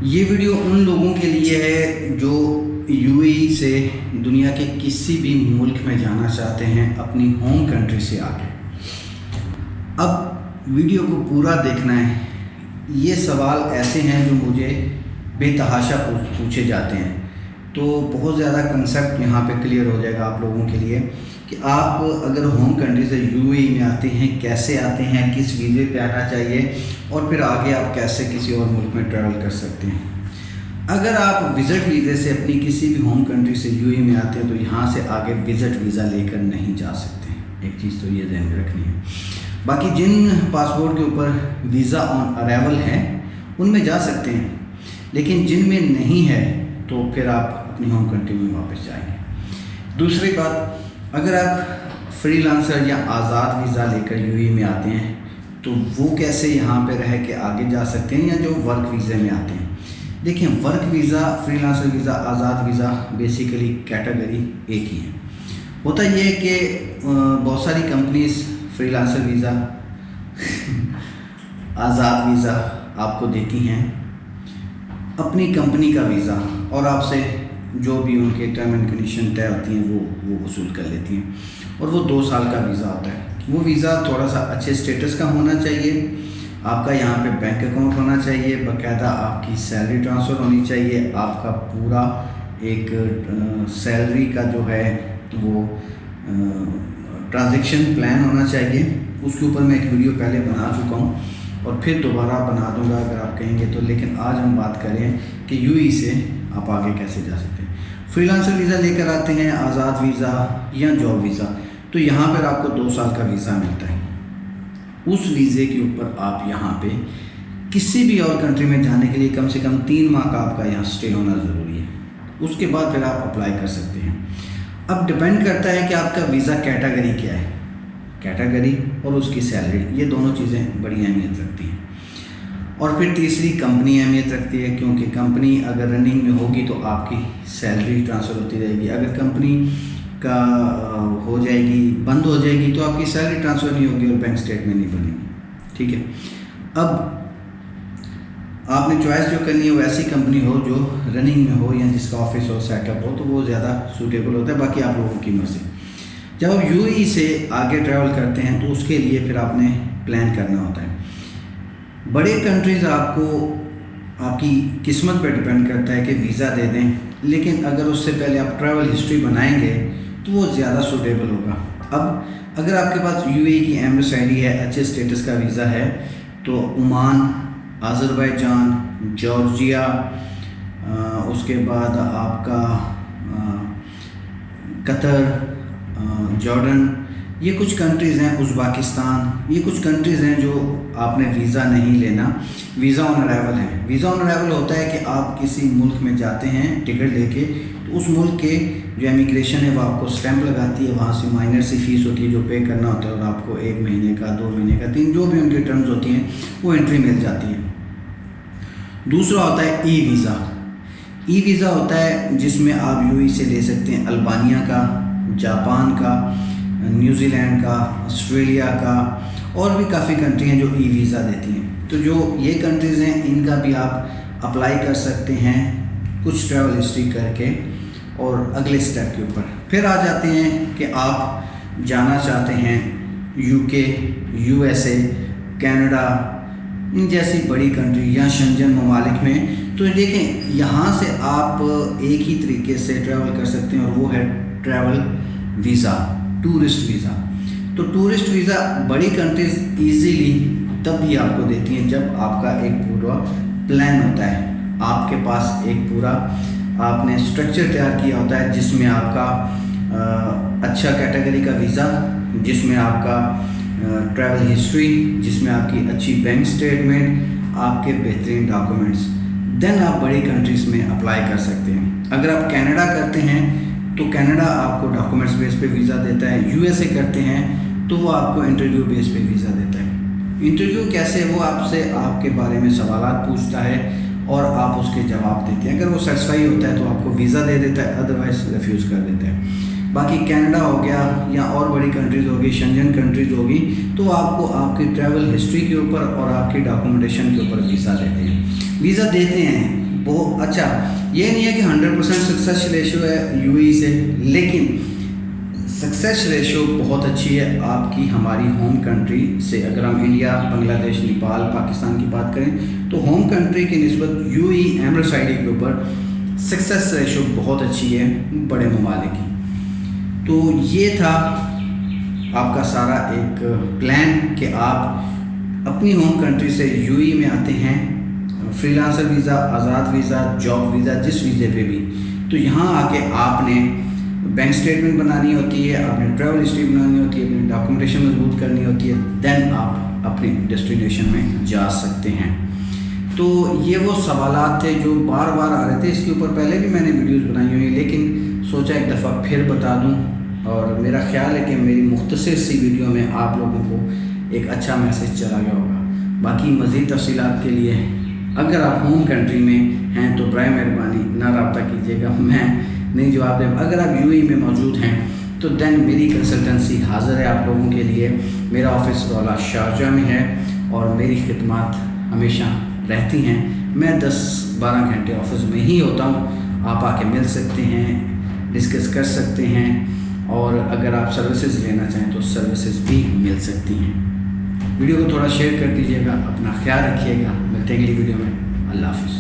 یہ ویڈیو ان لوگوں کے لیے ہے جو UAE سے دنیا کے کسی بھی ملک میں جانا چاہتے ہیں اپنی ہوم کنٹری سے آگے۔ اب ویڈیو کو پورا دیکھنا ہے۔ یہ سوال ایسے ہیں جو مجھے بے تحاشا پوچھے جاتے ہیں، تو بہت زیادہ کنسیپٹ یہاں پہ کلیئر ہو جائے گا آپ لوگوں کے لیے کہ آپ اگر ہوم کنٹری سے UAE میں آتے ہیں کیسے آتے ہیں، کس ویزے پہ آنا چاہیے، اور پھر آگے آپ کیسے کسی اور ملک میں ٹریول کر سکتے ہیں۔ اگر آپ وزٹ ویزے سے اپنی کسی بھی ہوم کنٹری سے UAE میں آتے ہیں تو یہاں سے آگے وزٹ ویزا لے کر نہیں جا سکتے۔ ایک چیز تو یہ ذہن میں رکھنی ہے۔ باقی جن پاسپورٹ کے اوپر ویزا آن ارائیول ہے ان میں جا سکتے ہیں، لیکن جن میں نہیں ہے تو پھر آپ اپنی ہوم کنٹری میں واپس جائیں گے۔ دوسری بات، اگر آپ فری لانسر یا آزاد ویزا لے کر UAE میں آتے ہیں تو وہ کیسے یہاں پہ رہ کے آگے جا سکتے ہیں، یا جو ورک ویزے میں آتے ہیں۔ دیکھیں، work visa, freelancer visa, آزاد ویزا بیسیکلی کیٹیگری ایک ہی ہے۔ ہوتا یہ ہے کہ بہت ساری کمپنیز فری لانسر ویزا آزاد ویزا آپ کو دیتی ہیں، اپنی کمپنی کا ویزا، اور آپ سے جو بھی ان کے ٹرم اینڈ کنڈیشن طے ہوتی ہیں وہ وصول کر لیتی ہیں، اور وہ 2 سال کا ویزا ہوتا ہے۔ وہ ویزا تھوڑا سا اچھے سٹیٹس کا ہونا چاہیے، آپ کا یہاں پہ بینک اکاؤنٹ ہونا چاہیے، باقاعدہ آپ کی سیلری ٹرانسفر ہونی چاہیے، آپ کا پورا ایک سیلری کا جو ہے وہ ٹرانزیکشن پلان ہونا چاہیے۔ اس کے اوپر میں ایک ویڈیو پہلے بنا چکا ہوں اور پھر دوبارہ بنا دوں گا اگر آپ کہیں گے تو، لیکن آج ہم بات کریں کہ UAE سے آپ آگے کیسے جا سکتے ہیں۔ فری لانسر ویزا لے کر آتے ہیں، آزاد ویزا یا جاب ویزا، تو یہاں پر آپ کو 2 سال کا ویزا ملتا ہے۔ اس ویزے کے اوپر آپ یہاں پہ کسی بھی اور کنٹری میں جانے کے لیے کم سے کم 3 ماہ کا آپ کا یہاں سٹے ہونا ضروری ہے۔ اس کے بعد پھر آپ اپلائی کر سکتے ہیں۔ اب ڈپینڈ کرتا ہے کہ آپ کا ویزا کیٹیگری کیا ہے، کیٹیگری اور اس کی سیلری، یہ دونوں چیزیں بڑی اہمیت رکھتی ہیں۔ اور پھر تیسری، کمپنی اہمیت رکھتی ہے، کیونکہ کمپنی اگر رننگ میں ہوگی تو آپ کی سیلری ٹرانسفر ہوتی رہے گی۔ اگر کمپنی کا ہو جائے گی، بند ہو جائے گی، تو آپ کی سیلری ٹرانسفر نہیں ہوگی اور بینک اسٹیٹمنٹ نہیں بنے گی۔ ٹھیک ہے، اب آپ نے چوائس جو کرنی ہے وہ ایسی کمپنی ہو جو رننگ میں ہو یا جس کا آفس ہو، سیٹ اپ ہو، تو وہ زیادہ سوٹیبل ہوتا ہے۔ باقی آپ لوگوں کی مرضی۔ جب آپ UAE سے آگے ٹریول کرتے ہیں تو اس کے لیے پھر آپ نے پلان کرنا ہوتا ہے۔ بڑے کنٹریز آپ کو آپ کی قسمت پہ ڈپینڈ کرتا ہے کہ ویزا دے دیں، لیکن اگر اس سے پہلے آپ ٹریول ہسٹری بنائیں گے تو وہ زیادہ سوٹیبل ہوگا۔ اب اگر آپ کے پاس UAE کی ایمبیسی ID ہے، اچھے سٹیٹس کا ویزا ہے، تو عمان، آذربائیجان، جارجیا، اس کے بعد آپ کا قطر، جارڈن، یہ کچھ کنٹریز ہیں، ازبکستان، یہ کچھ کنٹریز ہیں جو آپ نے ویزا نہیں لینا، ویزا آن ارائیول ہے۔ ویزا آن ارائیول ہوتا ہے کہ آپ کسی ملک میں جاتے ہیں ٹکٹ لے کے، تو اس ملک کے جو امیگریشن ہے وہ آپ کو سٹیمپ لگاتی ہے، وہاں سے مائنر سی فیس ہوتی ہے جو پے کرنا ہوتا ہے، اور آپ کو 1 مہینے کا، 2 مہینے کا، 3 جو بھی ان کی ٹرمز ہوتی ہیں وہ انٹری مل جاتی ہے۔ دوسرا ہوتا ہے ای ویزا۔ ای ویزا ہوتا ہے جس میں آپ UAE سے لے سکتے ہیں البانیہ کا، جاپان کا، نیوزی لینڈ کا، آسٹریلیا کا، اور بھی کافی کنٹری ہیں جو ای ویزا دیتی ہیں۔ تو جو یہ کنٹریز ہیں ان کا بھی آپ اپلائی کر سکتے ہیں کچھ ٹریول ہسٹری کر کے، اور اگلے سٹیپ کے اوپر پھر آ جاتے ہیں کہ آپ جانا چاہتے ہیں UK، USA، کینیڈا، ان جیسی بڑی کنٹری یا شنجن ممالک میں، تو دیکھیں یہاں سے آپ ایک ہی طریقے سے ٹریول کر سکتے ہیں، اور وہ ہے ٹریول ویزا، ٹورسٹ ویزا۔ تو ٹورسٹ ویزا بڑی کنٹریز ایزیلی تب بھی آپ کو دیتی ہیں جب آپ کا ایک پورا پلان ہوتا ہے، آپ کے پاس ایک پورا آپ نے اسٹرکچر تیار کیا ہوتا ہے، جس میں آپ کا اچھا کیٹیگری کا ویزا، جس میں آپ کا ٹریول ہسٹری، جس میں آپ کی اچھی بینک اسٹیٹمنٹ، آپ کے بہترین ڈاکومنٹس، دین آپ بڑی کنٹریز میں اپلائی کر سکتے ہیں۔ اگر آپ کینیڈا کرتے ہیں تو کینیڈا آپ کو ڈاکومنٹس بیس پہ ویزا دیتا ہے، USA کرتے ہیں تو وہ آپ کو انٹرویو بیس پہ ویزا دیتا ہے۔ انٹرویو کیسے؟ وہ آپ سے آپ کے بارے میں سوالات پوچھتا ہے اور آپ اس کے جواب دیتے ہیں۔ اگر وہ سیٹسفائی ہوتا ہے تو آپ کو ویزا دے دیتا ہے، ادروائز ریفیوز کر دیتا ہے۔ باقی کینیڈا ہو گیا یا اور بڑی کنٹریز ہوگی، شنجن کنٹریز ہوگی، تو آپ کو آپ کی ٹریول ہسٹری کے اوپر اور آپ کی ڈاکومنٹیشن کے اوپر ویزا دیتے ہیں۔ ویزا دیتے ہیں بہت اچھا. یہ نہیں ہے کہ 100% سکسیس ریشو ہے یو اے سے، لیکن سکسیس ریشو بہت اچھی ہے آپ کی ہماری ہوم کنٹری سے. اگر ہم انڈیا، بنگلہ دیش، نیپال، پاکستان کی بات کریں تو ہوم کنٹری کی نسبت یو اے ایمریٹ سعودی کے اوپر سکسیس ریشو بہت اچھی ہے بڑے ممالک کی. تو یہ تھا آپ کا سارا ایک پلان کہ آپ اپنی ہوم کنٹری سے یو اے میں آتے ہیں، فری لانسر ویزا، آزاد ویزا، جاب ویزا، جس ویزے پہ بھی. تو یہاں آ کے آپ نے بینک اسٹیٹمنٹ بنانی ہوتی ہے، آپ نے ٹریول ہسٹری بنانی ہوتی ہے، اپنی ڈاکومنٹیشن مضبوط کرنی ہوتی ہے، دین آپ اپنی ڈیسٹینیشن میں جا سکتے ہیں. تو یہ وہ سوالات تھے جو بار بار آ رہے تھے. اس کے اوپر پہلے بھی میں نے ویڈیوز بنائی ہوئی، لیکن سوچا ایک دفعہ پھر بتا دوں، اور میرا خیال ہے کہ میری مختصر سی ویڈیو میں آپ لوگوں کو ایک اچھا میسج چلا گیا ہوگا. باقی مزید تفصیلات کے لیے اگر آپ ہوم کنٹری میں ہیں تو برائے مہربانی نہ رابطہ کیجیے گا، میں نہیں جواب دیں. اگر آپ یو اے میں موجود ہیں تو دین میری کنسلٹنسی حاضر ہے آپ لوگوں کے لیے. میرا آفس رولا شارجہ میں ہے اور میری خدمات ہمیشہ رہتی ہیں. میں 10-12 گھنٹے آفس میں ہی ہوتا ہوں. آپ آ کے مل سکتے ہیں، ڈسکس کر سکتے ہیں، اور اگر آپ سروسز لینا چاہیں تو سروسز بھی مل سکتی ہیں. ویڈیو کو تھوڑا شیئر کر دیجیے گا. اپنا خیال رکھیے گا. ملتے ہیں اگلی ویڈیو میں. اللہ حافظ.